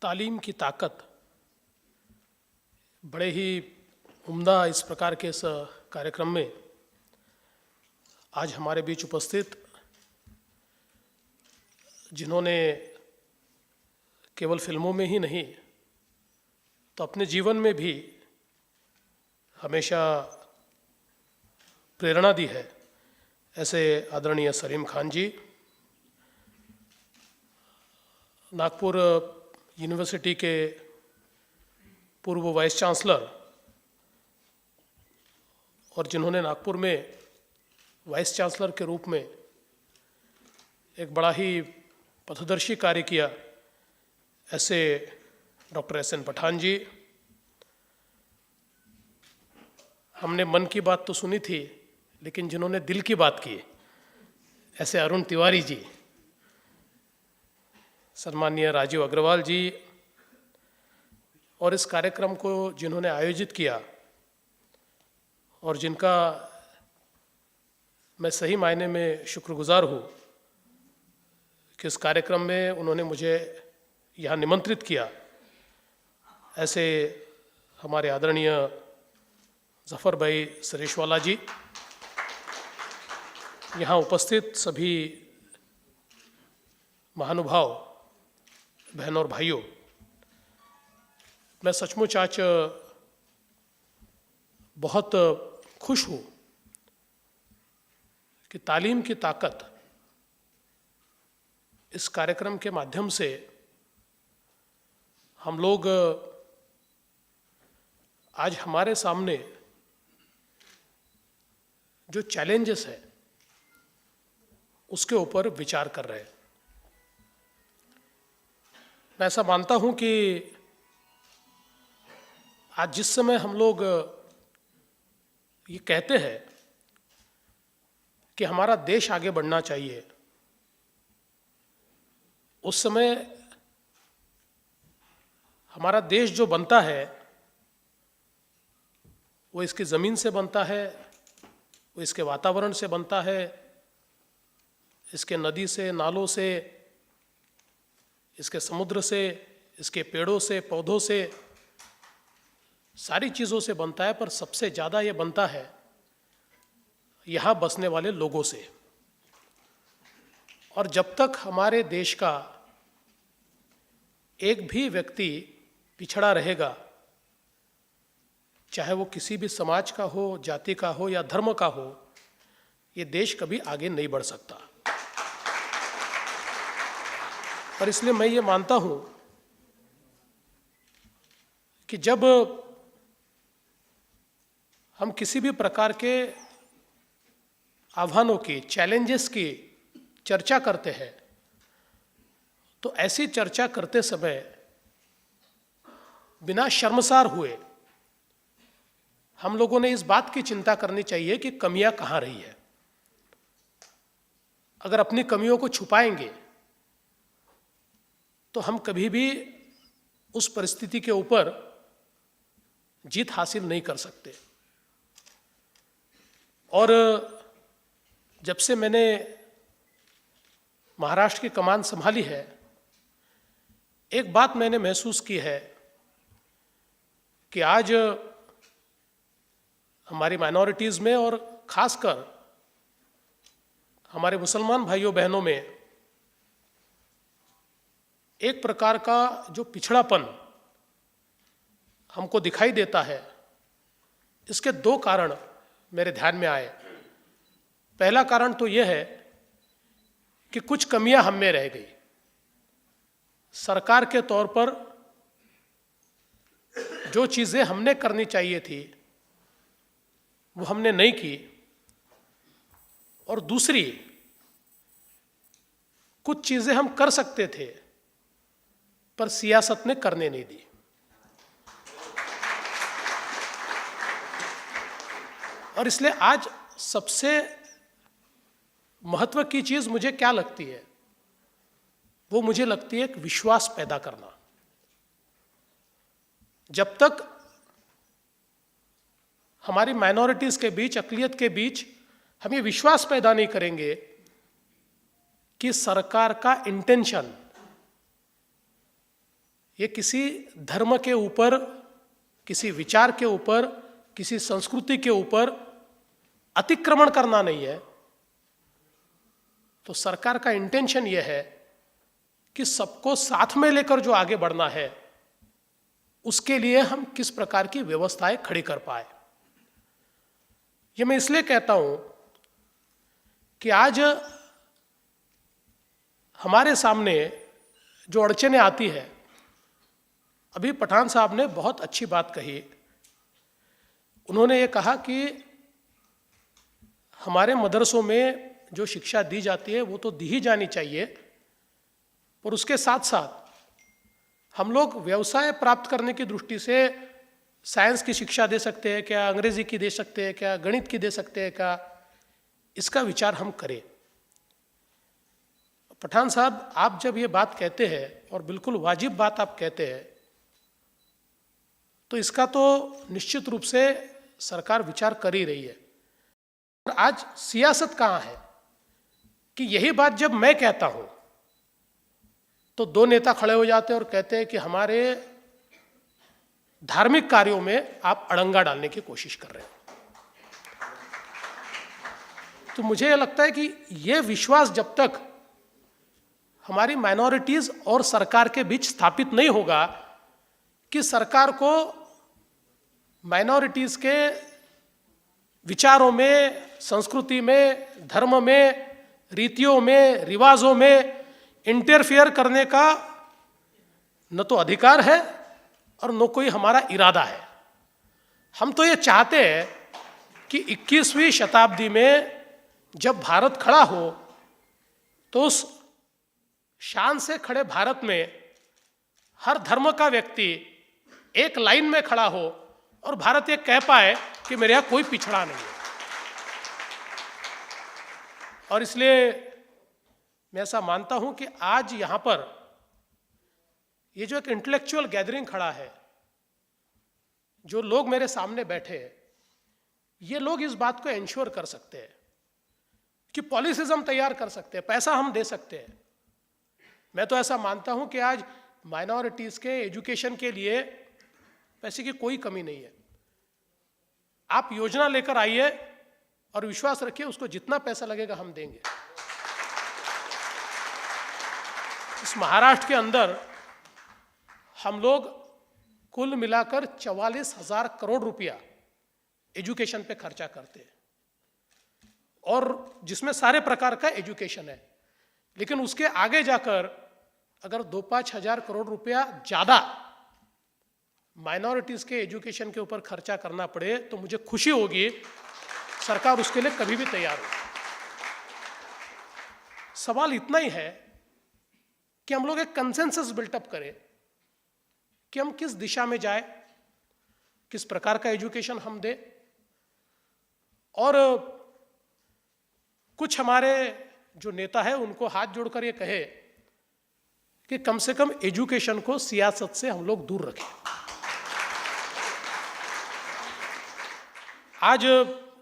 तालीम की ताकत बड़े ही उम्दा इस प्रकार के इस कार्यक्रम में आज हमारे बीच उपस्थित जिन्होंने केवल फिल्मों में ही नहीं तो अपने जीवन में भी हमेशा प्रेरणा दी है, ऐसे आदरणीय सलीम खान जी, नागपुर यूनिवर्सिटी के पूर्व वाइस चांसलर और जिन्होंने नागपुर में वाइस चांसलर के रूप में एक बड़ा ही पथदर्शी कार्य किया, ऐसे डॉक्टर एस एन पठान जी। हमने मन की बात तो सुनी थी, लेकिन जिन्होंने दिल की बात की, ऐसे अरुण तिवारी जी, सम्माननीय राजीव अग्रवाल जी, और इस कार्यक्रम को जिन्होंने आयोजित किया और जिनका मैं सही मायने में शुक्रगुजार हूँ कि इस कार्यक्रम में उन्होंने मुझे यहाँ निमंत्रित किया, ऐसे हमारे आदरणीय जफर भाई सरेशवाला जी, यहाँ उपस्थित सभी महानुभाव बहनों और भाइयों, मैं सचमुच आज बहुत खुश हूँ कि तालीम की ताकत इस कार्यक्रम के माध्यम से हम लोग आज हमारे सामने जो चैलेंजेस है उसके ऊपर विचार कर रहे हैं। मैं ऐसा मानता हूं कि आज जिस समय हम लोग ये कहते हैं कि हमारा देश आगे बढ़ना चाहिए, उस समय हमारा देश जो बनता है वो इसकी ज़मीन से बनता है, वो इसके वातावरण से बनता है, इसके नदी से, नालों से, इसके समुद्र से, इसके पेड़ों से, पौधों से, सारी चीज़ों से बनता है। पर सबसे ज़्यादा ये बनता है यहाँ बसने वाले लोगों से। और जब तक हमारे देश का एक भी व्यक्ति पिछड़ा रहेगा, चाहे वो किसी भी समाज का हो, जाति का हो या धर्म का हो, ये देश कभी आगे नहीं बढ़ सकता। और इसलिए मैं ये मानता हूँ कि जब हम किसी भी प्रकार के आह्वानों की, चैलेंजेस की चर्चा करते हैं, तो ऐसी चर्चा करते समय बिना शर्मसार हुए हम लोगों ने इस बात की चिंता करनी चाहिए कि कमियां कहाँ रही है। अगर अपनी कमियों को छुपाएंगे तो हम कभी भी उस परिस्थिति के ऊपर जीत हासिल नहीं कर सकते। और जब से मैंने महाराष्ट्र की कमान संभाली है, एक बात मैंने महसूस की है कि आज हमारी माइनॉरिटीज़ में और खासकर हमारे मुसलमान भाइयों बहनों में एक प्रकार का जो पिछड़ापन हमको दिखाई देता है। इसके दो कारण मेरे ध्यान में आए। पहला कारण तो यह है कि कुछ कमियां हम में रह गई। सरकार के तौर पर जो चीज़ें हमने करनी चाहिए थी वो हमने नहीं की, और दूसरी कुछ चीज़ें हम कर सकते थे पर सियासत ने करने नहीं दी। और इसलिए आज सबसे महत्व की चीज़ मुझे क्या लगती है, वो मुझे लगती है एक विश्वास पैदा करना। जब तक हमारी माइनॉरिटीज़ के बीच, अक़लियत के बीच हम ये विश्वास पैदा नहीं करेंगे कि सरकार का इंटेंशन ये किसी धर्म के ऊपर, किसी विचार के ऊपर, किसी संस्कृति के ऊपर अतिक्रमण करना नहीं है। तो सरकार का इंटेंशन यह है कि सबको साथ में लेकर जो आगे बढ़ना है, उसके लिए हम किस प्रकार की व्यवस्थाएं खड़ी कर पाए। ये मैं इसलिए कहता हूं कि आज हमारे सामने जो अड़चनें आती है, अभी पठान साहब ने बहुत अच्छी बात कही। उन्होंने ये कहा कि हमारे मदरसों में जो शिक्षा दी जाती है वो तो दी ही जानी चाहिए, पर उसके साथ साथ हम लोग व्यवसाय प्राप्त करने की दृष्टि से साइंस की शिक्षा दे सकते हैं क्या, अंग्रेजी की दे सकते हैं क्या, गणित की दे सकते हैं क्या, इसका विचार हम करें। पठान साहब, आप जब ये बात कहते हैं और बिल्कुल वाजिब बात आप कहते हैं, तो इसका तो निश्चित रूप से सरकार विचार कर ही रही है। और आज सियासत कहाँ है कि यही बात जब मैं कहता हूं तो दो नेता खड़े हो जाते हैं और कहते हैं कि हमारे धार्मिक कार्यों में आप अड़ंगा डालने की कोशिश कर रहे हैं। तो मुझे यह लगता है कि यह विश्वास जब तक हमारी माइनॉरिटीज और सरकार के बीच स्थापित नहीं होगा कि सरकार को माइनॉरिटीज के विचारों में, संस्कृति में, धर्म में, रीतियों में, रिवाजों में इंटरफियर करने का न तो अधिकार है और न कोई हमारा इरादा है। हम तो ये चाहते हैं कि 21वीं शताब्दी में जब भारत खड़ा हो तो उस शान से खड़े भारत में हर धर्म का व्यक्ति एक लाइन में खड़ा हो और भारत ये कह पाए कि मेरे यहां कोई पिछड़ा नहीं है। और इसलिए मैं ऐसा मानता हूं कि आज यहां पर ये जो एक इंटेलेक्चुअल गैदरिंग खड़ा है, जो लोग मेरे सामने बैठे हैं, ये लोग इस बात को एंश्योर कर सकते हैं कि पॉलिसीज हम तैयार कर सकते हैं, पैसा हम दे सकते हैं। मैं तो ऐसा मानता हूं कि आज माइनॉरिटीज के एजुकेशन के लिए पैसे की कोई कमी नहीं है। आप योजना लेकर आइए और विश्वास रखिए उसको जितना पैसा लगेगा हम देंगे। इस महाराष्ट्र के अंदर हम लोग कुल मिलाकर 44,000 करोड़ रुपया एजुकेशन पे खर्चा करते हैं, और जिसमें सारे प्रकार का एजुकेशन है। लेकिन उसके आगे जाकर अगर 2-5 हजार करोड़ रुपया ज्यादा माइनॉरिटीज के एजुकेशन के ऊपर खर्चा करना पड़े तो मुझे खुशी होगी, सरकार उसके लिए कभी भी तैयार हो। सवाल इतना ही है कि हम लोग एक कंसेंसस बिल्टअप करें कि हम किस दिशा में जाए, किस प्रकार का एजुकेशन हम दे। और कुछ हमारे जो नेता है उनको हाथ जोड़कर ये कहे कि कम से कम एजुकेशन को सियासत से हम लोग दूर रखें। आज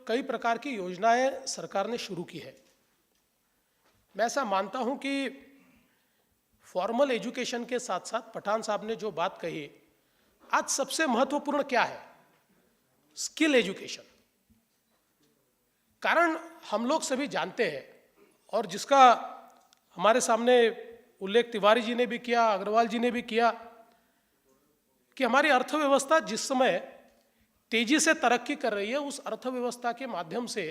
कई प्रकार की योजनाएं सरकार ने शुरू की है। मैं ऐसा मानता हूं कि फॉर्मल एजुकेशन के साथ साथ पठान साहब ने जो बात कही, आज सबसे महत्वपूर्ण क्या है? Skill education. कारण हम लोग सभी जानते हैं, और जिसका हमारे सामने उल्लेख तिवारी जी ने भी किया, अग्रवाल जी ने भी किया, कि हमारी अर्थव्यवस्था जिस समय तेजी से तरक्की कर रही है, उस अर्थव्यवस्था के माध्यम से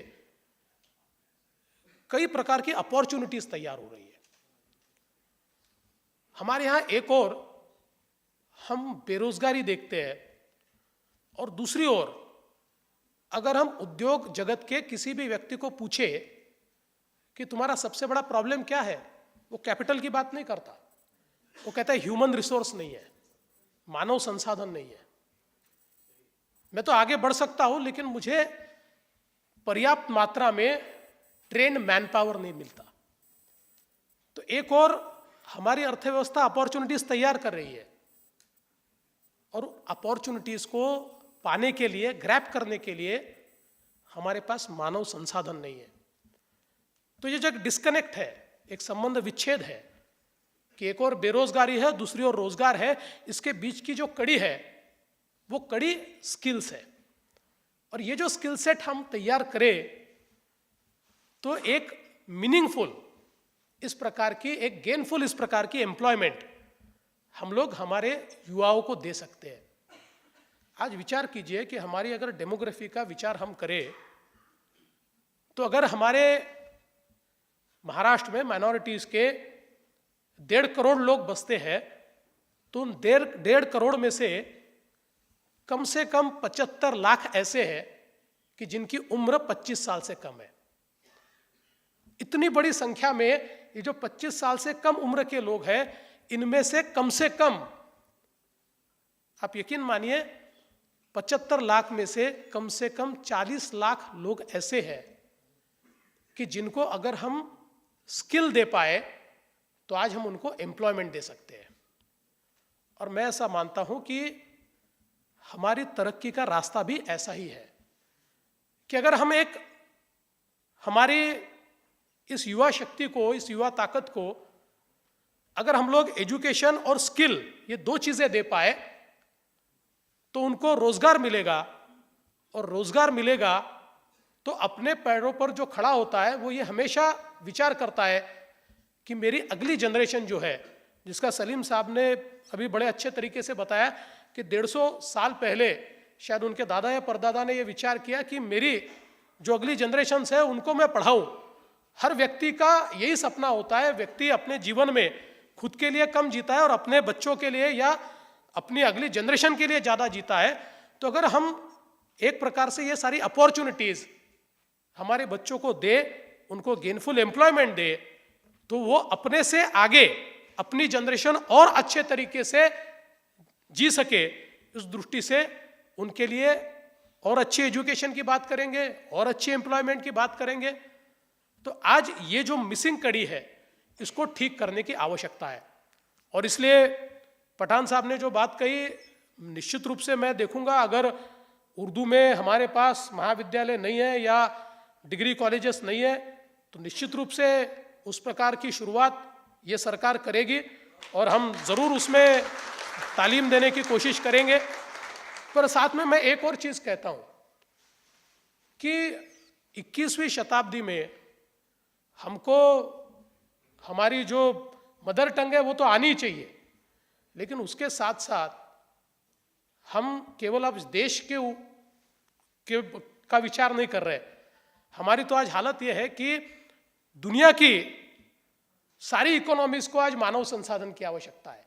कई प्रकार की अपॉर्चुनिटीज तैयार हो रही है। हमारे यहां एक और हम बेरोजगारी देखते हैं, और दूसरी ओर अगर हम उद्योग जगत के किसी भी व्यक्ति को पूछे कि तुम्हारा सबसे बड़ा प्रॉब्लम क्या है, वो कैपिटल की बात नहीं करता। वो कहता है ह्यूमन रिसोर्स नहीं है, मानव संसाधन नहीं है। मैं तो आगे बढ़ सकता हूं, लेकिन मुझे पर्याप्त मात्रा में ट्रेन्ड मैन पावर नहीं मिलता। तो एक और हमारी अर्थव्यवस्था अपॉर्चुनिटीज तैयार कर रही है, और अपॉर्चुनिटीज को पाने के लिए, ग्रैब करने के लिए हमारे पास मानव संसाधन नहीं है। तो ये जो एक डिस्कनेक्ट है, एक संबंध विच्छेद है, कि एक और बेरोजगारी है, दूसरी ओर रोजगार है, इसके बीच की जो कड़ी है वो कड़ी स्किल्स है। और ये जो स्किल सेट हम तैयार करें तो एक मीनिंगफुल इस प्रकार की, एक गेनफुल इस प्रकार की एम्प्लॉयमेंट हम लोग हमारे युवाओं को दे सकते हैं। आज विचार कीजिए कि हमारी अगर डेमोग्राफी का विचार हम करें तो अगर हमारे महाराष्ट्र में माइनॉरिटीज के 1.5 करोड़ लोग बसते हैं तो उन 1.5 करोड़ में से कम 75 लाख ऐसे हैं कि जिनकी उम्र 25 साल से कम है। इतनी बड़ी संख्या में ये जो 25 साल से कम उम्र के लोग हैं, इनमें से कम आप यकीन मानिए 75 लाख में से कम 40 लाख लोग ऐसे हैं कि जिनको अगर हम स्किल दे पाए तो आज हम उनको एम्प्लॉयमेंट दे सकते हैं। और मैं ऐसा मानता हूं कि हमारी तरक्की का रास्ता भी ऐसा ही है कि अगर हम हमारी इस युवा शक्ति को, इस युवा ताकत को अगर हम लोग एजुकेशन और स्किल, ये 2 चीजें दे पाए तो उनको रोजगार मिलेगा। और रोजगार मिलेगा तो अपने पैरों पर जो खड़ा होता है वो ये हमेशा विचार करता है कि मेरी अगली जनरेशन जो है, जिसका सलीम साहब ने अभी बड़े अच्छे तरीके से बताया कि 150 साल पहले शायद उनके दादा या परदादा ने ये विचार किया कि मेरी जो अगली जनरेशन है उनको मैं पढ़ाऊं। हर व्यक्ति का यही सपना होता है, व्यक्ति अपने जीवन में खुद के लिए कम जीता है और अपने बच्चों के लिए या अपनी अगली जनरेशन के लिए ज़्यादा जीता है। तो अगर हम एक प्रकार से ये सारी अपॉर्चुनिटीज़ हमारे बच्चों को दे, उनको गेनफुल एम्प्लॉयमेंट दे, तो वो अपने से आगे अपनी जनरेशन और अच्छे तरीके से जी सके। इस दृष्टि से उनके लिए और अच्छी एजुकेशन की बात करेंगे और अच्छी एम्प्लॉयमेंट की बात करेंगे। तो आज ये जो मिसिंग कड़ी है इसको ठीक करने की आवश्यकता है। और इसलिए पठान साहब ने जो बात कही, निश्चित रूप से मैं देखूंगा अगर उर्दू में हमारे पास महाविद्यालय नहीं है या डिग्री कॉलेजेस नहीं है तो निश्चित रूप से उस प्रकार की शुरुआत ये सरकार करेगी और हम ज़रूर उसमें तालीम देने की कोशिश करेंगे। पर साथ में मैं एक और चीज़ कहता हूँ कि 21वीं शताब्दी में हमको हमारी जो मदर टंग है वो तो आनी चाहिए, लेकिन उसके साथ साथ हम केवल अब देश का विचार नहीं कर रहे। हमारी तो आज हालत ये है कि दुनिया की सारी इकोनॉमीज को आज मानव संसाधन की आवश्यकता है।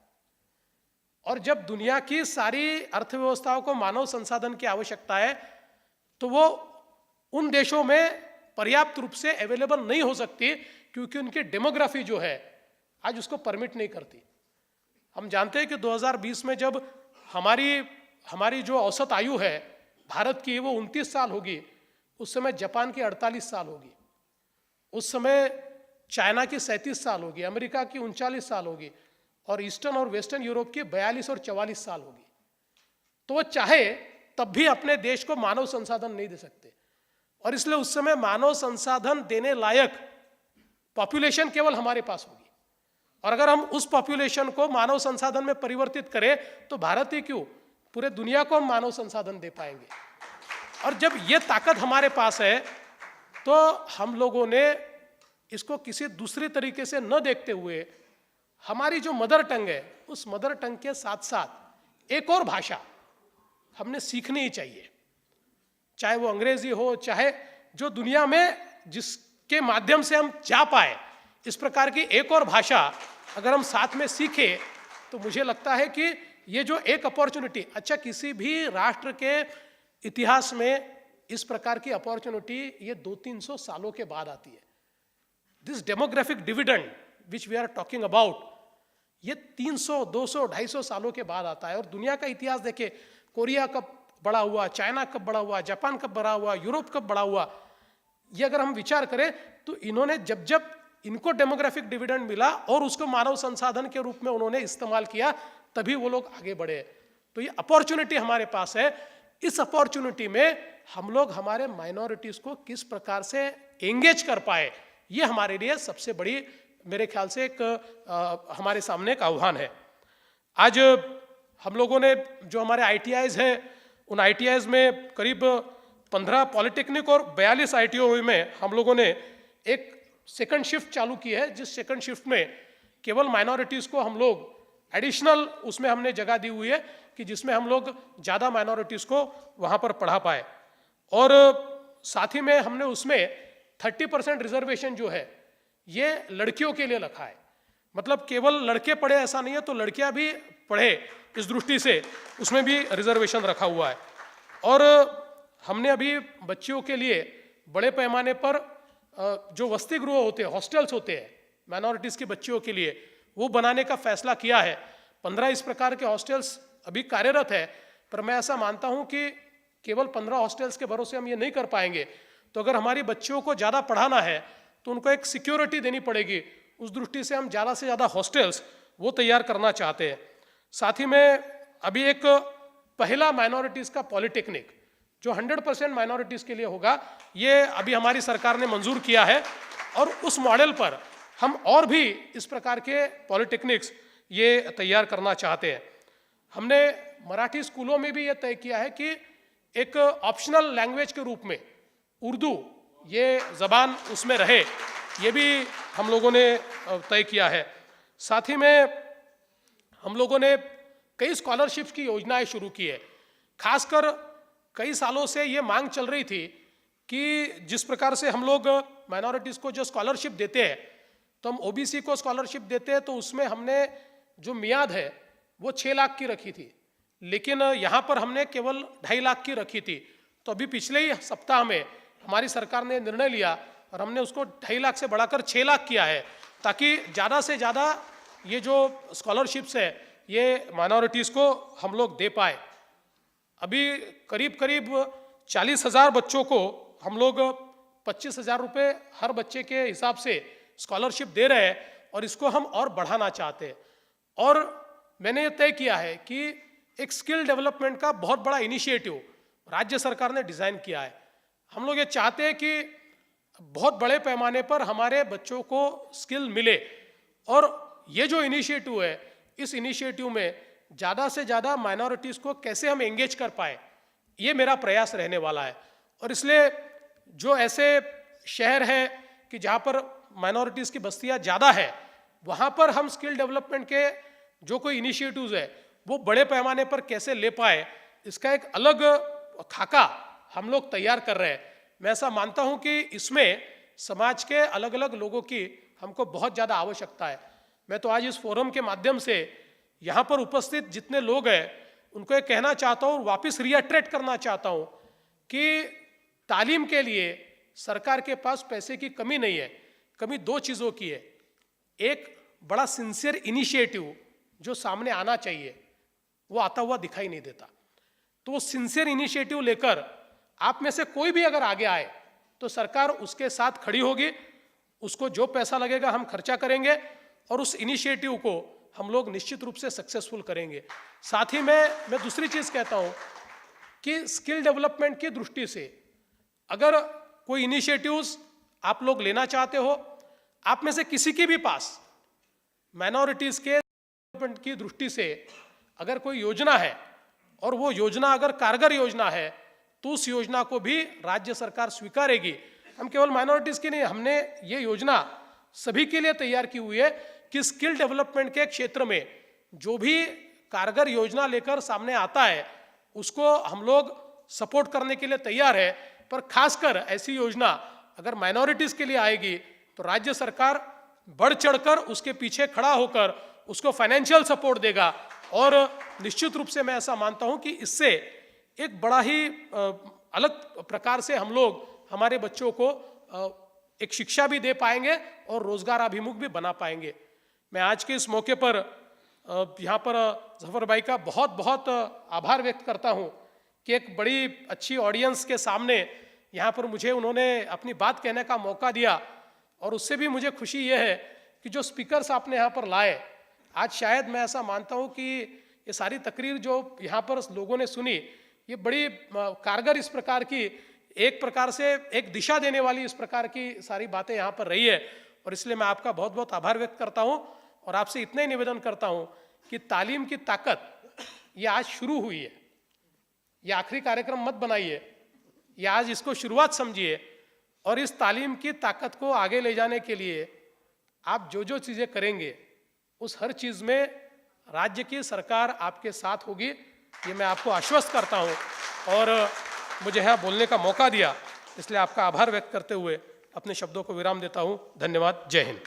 और जब दुनिया की सारी अर्थव्यवस्थाओं को मानव संसाधन की आवश्यकता है तो वो उन देशों में पर्याप्त रूप से अवेलेबल नहीं हो सकती क्योंकि उनकी डेमोग्राफी जो है आज उसको परमिट नहीं करती। हम जानते हैं कि 2020 में जब हमारी जो औसत आयु है भारत की वो 29 साल होगी, उस समय जापान की 48 साल होगी, उस समय चाइना की 37 साल होगी, अमेरिका की 39 साल होगी और ईस्टर्न और वेस्टर्न यूरोप की 42 और 44 साल होगी। तो वो चाहे तब भी अपने देश को मानव संसाधन नहीं दे सकते और इसलिए उस समय मानव संसाधन देने लायक पॉपुलेशन केवल हमारे पास होगी। और अगर हम उस पॉपुलेशन को मानव संसाधन में परिवर्तित करें तो भारत ही क्यों, पूरे दुनिया को हम मानव संसाधन दे पाएंगे। और जब ये ताकत हमारे पास है तो हम लोगों ने इसको किसी दूसरे तरीके से न देखते हुए हमारी जो मदर टंग है उस मदर टंग के साथ साथ एक और भाषा हमने सीखनी ही चाहिए, चाहे वो अंग्रेजी हो, चाहे जो दुनिया में जिसके माध्यम से हम जा पाए। इस प्रकार की एक और भाषा अगर हम साथ में सीखें तो मुझे लगता है कि ये जो एक अपॉर्चुनिटी, अच्छा किसी भी राष्ट्र के इतिहास में इस प्रकार की अपॉर्चुनिटी ये 200-300 सालों के बाद आती है। This demographic dividend which we are talking about, ये 300, 200, 250 सालों के बाद आता है। और दुनिया का इतिहास देखे, कोरिया कब बड़ा हुआ, चाइना कब बड़ा हुआ, जापान कब बड़ा हुआ, यूरोप कब बड़ा हुआ, ये अगर हम विचार करें तो इन्होंने जब इनको डेमोग्राफिक डिविडेंड मिला और उसको मानव संसाधन के रूप में उन्होंने इस्तेमाल किया तभी वो लोग आगे बढ़े। तो ये अपॉर्चुनिटी हमारे पास है। इस अपॉर्चुनिटी में हम लोग हमारे माइनॉरिटीज को किस प्रकार से एंगेज कर पाए, ये हमारे लिए सबसे बड़ी मेरे ख्याल से एक हमारे सामने एक आह्वान है। आज हम लोगों ने जो हमारे ITIs हैं, उन ITIs में करीब 15 पॉलिटेक्निक और 42 ITO में हम लोगों ने एक सेकंड शिफ्ट चालू की है, जिस सेकंड शिफ्ट में केवल माइनॉरिटीज़ को हम लोग एडिशनल उसमें हमने जगह दी हुई है कि जिसमें हम लोग ज़्यादा माइनॉरिटीज़ को वहाँ पर पढ़ा पाए। और साथ ही में हमने उसमें 30% रिजर्वेशन जो है ये लड़कियों के लिए रखा है। मतलब केवल लड़के पढ़े ऐसा नहीं है, तो लड़कियां भी पढ़े, इस दृष्टि से उसमें भी रिजर्वेशन रखा हुआ है। और हमने अभी बच्चियों के लिए बड़े पैमाने पर जो वसति गृह होते हैं, हॉस्टल्स होते हैं माइनॉरिटीज़ की बच्चियों के लिए, वो बनाने का फैसला किया है। 15 इस प्रकार के हॉस्टल्स अभी कार्यरत है, पर मैं ऐसा मानता हूँ कि केवल 15 हॉस्टल्स के भरोसे हम ये नहीं कर पाएंगे। तो अगर हमारी बच्चियों को ज़्यादा पढ़ाना है तो उनको एक सिक्योरिटी देनी पड़ेगी। उस दृष्टि से हम ज़्यादा से ज़्यादा हॉस्टल्स वो तैयार करना चाहते हैं। साथ ही में अभी एक पहला माइनॉरिटीज़ का पॉलिटेक्निक जो 100% माइनॉरिटीज़ के लिए होगा, ये अभी हमारी सरकार ने मंजूर किया है। और उस मॉडल पर हम और भी इस प्रकार के पॉलिटेक्निक्स ये तैयार करना चाहते हैं। हमने मराठी स्कूलों में भी ये तय किया है कि एक ऑप्शनल लैंग्वेज के रूप में उर्दू ये ज़बान उसमें रहे, ये भी हम लोगों ने तय किया है। साथ ही में हम लोगों ने कई स्कॉलरशिप्स की योजनाएं शुरू की है। खासकर कई सालों से ये मांग चल रही थी कि जिस प्रकार से हम लोग माइनॉरिटीज़ को जो स्कॉलरशिप देते हैं, तो हम OBC को स्कॉलरशिप देते हैं, तो उसमें हमने जो मियाद है वो 6 लाख की रखी थी, लेकिन यहाँ पर हमने केवल 2.5 लाख की रखी थी। तो अभी पिछले ही सप्ताह में हमारी सरकार ने निर्णय लिया और हमने उसको 2.5 लाख से बढ़ाकर 6 लाख किया है, ताकि ज़्यादा से ज़्यादा ये जो स्कॉलरशिप्स है ये माइनॉरिटीज़ को हम लोग दे पाए। अभी करीब करीब 40,000 बच्चों को हम लोग 25,000 रुपये हर बच्चे के हिसाब से स्कॉलरशिप दे रहे हैं, और इसको हम और बढ़ाना चाहते हैं। और मैंने ये तय किया है कि एक स्किल डेवलपमेंट का बहुत बड़ा इनिशिएटिव राज्य सरकार ने डिज़ाइन किया है। हम लोग ये चाहते हैं कि बहुत बड़े पैमाने पर हमारे बच्चों को स्किल मिले, और ये जो इनिशिएटिव है, इस इनिशिएटिव में ज़्यादा से ज़्यादा माइनॉरिटीज़ को कैसे हम एंगेज कर पाए, ये मेरा प्रयास रहने वाला है। और इसलिए जो ऐसे शहर हैं कि जहाँ पर माइनॉरिटीज़ की बस्तियाँ ज़्यादा है, वहाँ पर हम स्किल डेवलपमेंट के जो कोई इनिशिएटिव्स है वो बड़े पैमाने पर कैसे ले पाए, इसका एक अलग खाका हम लोग तैयार कर रहे हैं। मैं ऐसा मानता हूँ कि इसमें समाज के अलग अलग लोगों की हमको बहुत ज़्यादा आवश्यकता है। मैं तो आज इस फोरम के माध्यम से यहाँ पर उपस्थित जितने लोग हैं उनको ये कहना चाहता हूँ, वापस रीअट्रैक्ट करना चाहता हूँ कि तालीम के लिए सरकार के पास पैसे की कमी नहीं है। कमी 2 चीज़ों की है। एक बड़ा सिंसियर इनिशिएटिव जो सामने आना चाहिए, वो आता हुआ दिखाई नहीं देता। तो वो सिंसियर इनिशिएटिव लेकर आप में से कोई भी अगर आगे आए तो सरकार उसके साथ खड़ी होगी, उसको जो पैसा लगेगा हम खर्चा करेंगे, और उस इनिशिएटिव को हम लोग निश्चित रूप से सक्सेसफुल करेंगे। साथ ही मैं दूसरी चीज़ कहता हूँ कि स्किल डेवलपमेंट की दृष्टि से अगर कोई इनिशिएटिव्स आप लोग लेना चाहते हो, आप में से किसी के भी पास माइनॉरिटीज़ के डेवलपमेंट की दृष्टि से अगर कोई योजना है, और वो योजना अगर कारगर योजना है, तो उस योजना को भी राज्य सरकार स्वीकारेगी। हम केवल माइनॉरिटीज़ की नहीं, हमने ये योजना सभी के लिए तैयार की हुई है कि स्किल डेवलपमेंट के क्षेत्र में जो भी कारगर योजना लेकर सामने आता है उसको हम लोग सपोर्ट करने के लिए तैयार है। पर खासकर ऐसी योजना अगर माइनॉरिटीज़ के लिए आएगी तो राज्य सरकार बढ़ चढ़कर उसके पीछे खड़ा होकर उसको फाइनेंशियल सपोर्ट देगा। और निश्चित रूप से मैं ऐसा मानता हूं कि इससे एक बड़ा ही अलग प्रकार से हम लोग हमारे बच्चों को एक शिक्षा भी दे पाएंगे और रोजगार अभिमुख भी बना पाएंगे। मैं आज के इस मौके पर यहाँ पर जफर भाई का बहुत बहुत आभार व्यक्त करता हूँ कि एक बड़ी अच्छी ऑडियंस के सामने यहाँ पर मुझे उन्होंने अपनी बात कहने का मौका दिया। और उससे भी मुझे खुशी ये है कि जो स्पीकर्स आपने यहाँ पर लाए, आज शायद मैं ऐसा मानता हूँ कि ये सारी तकरीर जो यहाँ पर लोगों ने सुनी, ये बड़ी कारगर इस प्रकार की एक प्रकार से एक दिशा देने वाली इस प्रकार की सारी बातें यहाँ पर रही है। और इसलिए मैं आपका बहुत बहुत आभार व्यक्त करता हूं और आपसे इतना ही निवेदन करता हूं कि तालीम की ताकत ये आज शुरू हुई है, ये आखिरी कार्यक्रम मत बनाइए, ये आज इसको शुरुआत समझिए और इस तालीम की ताकत को आगे ले जाने के लिए आप जो जो चीज़ें करेंगे उस हर चीज़ में राज्य की सरकार आपके साथ होगी, ये मैं आपको आश्वस्त करता हूं। और मुझे यहाँ बोलने का मौका दिया इसलिए आपका आभार व्यक्त करते हुए अपने शब्दों को विराम देता हूं। धन्यवाद। जय हिंद।